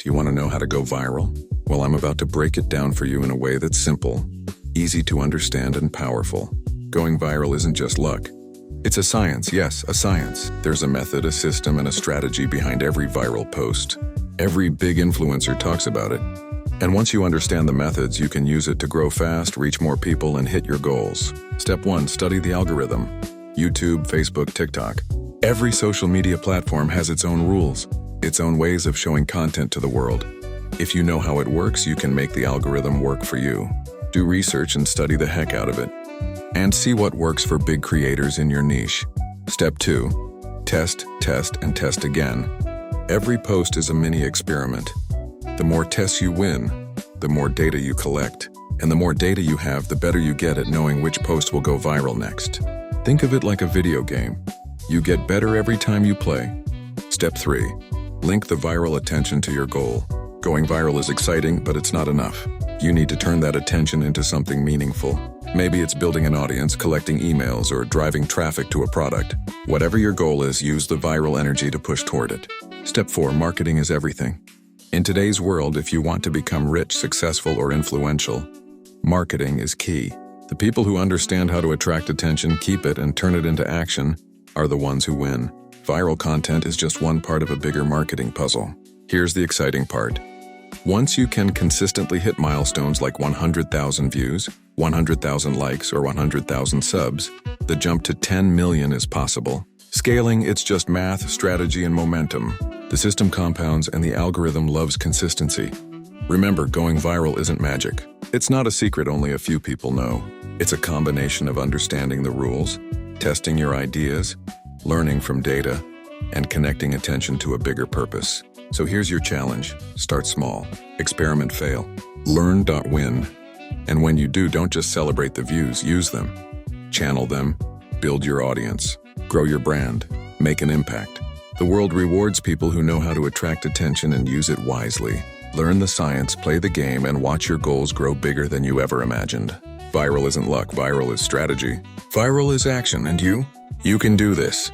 Do you want to know how to go viral? Well, I'm about to break it down for you in a way that's simple, easy to understand, and powerful. Going viral isn't just luck. It's a science, yes, a science. There's a method, a system, and a strategy behind every viral post. Every big influencer talks about it. And once you understand the methods, you can use it to grow fast, reach more people, and hit your goals. Step 1, study the algorithm. YouTube, Facebook, TikTok. Every social media platform has its own rules, its own ways of showing content to the world. If you know how it works, you can make the algorithm work for you. Do research and study the heck out of it. And see what works for big creators in your niche. Step 2, test, and test again. Every post is a mini experiment. The more tests you win, the more data you collect. And the more data you have, the better you get at knowing which post will go viral next. Think of it like a video game. You get better every time you play. Step 3, link the viral attention to your goal. Going viral is exciting, but it's not enough. You need to turn that attention into something meaningful. Maybe it's building an audience, collecting emails, or driving traffic to a product. Whatever your goal is, use the viral energy to push toward it. Step 4, marketing is everything. In today's world, if you want to become rich, successful, or influential, marketing is key. The people who understand how to attract attention, keep it, and turn it into action are the ones who win. Viral content is just one part of a bigger marketing puzzle. Here's the exciting part. Once you can consistently hit milestones like 100,000 views, 100,000 likes, or 100,000 subs, the jump to 10 million is possible. Scaling, it's just math, strategy, and momentum. The system compounds and the algorithm loves consistency. Remember, going viral isn't magic. It's not a secret only a few people know. It's a combination of understanding the rules, testing your ideas, learning from data, and connecting attention to a bigger purpose. So here's your challenge. Start small. Experiment, fail. Learn, win. And when you do, don't just celebrate the views, use them. Channel them, build your audience, grow your brand, make an impact. The world rewards people who know how to attract attention and use it wisely. Learn the science, play the game, and watch your goals grow bigger than you ever imagined. Viral isn't luck, viral is strategy. Viral is action, and you? You can do this.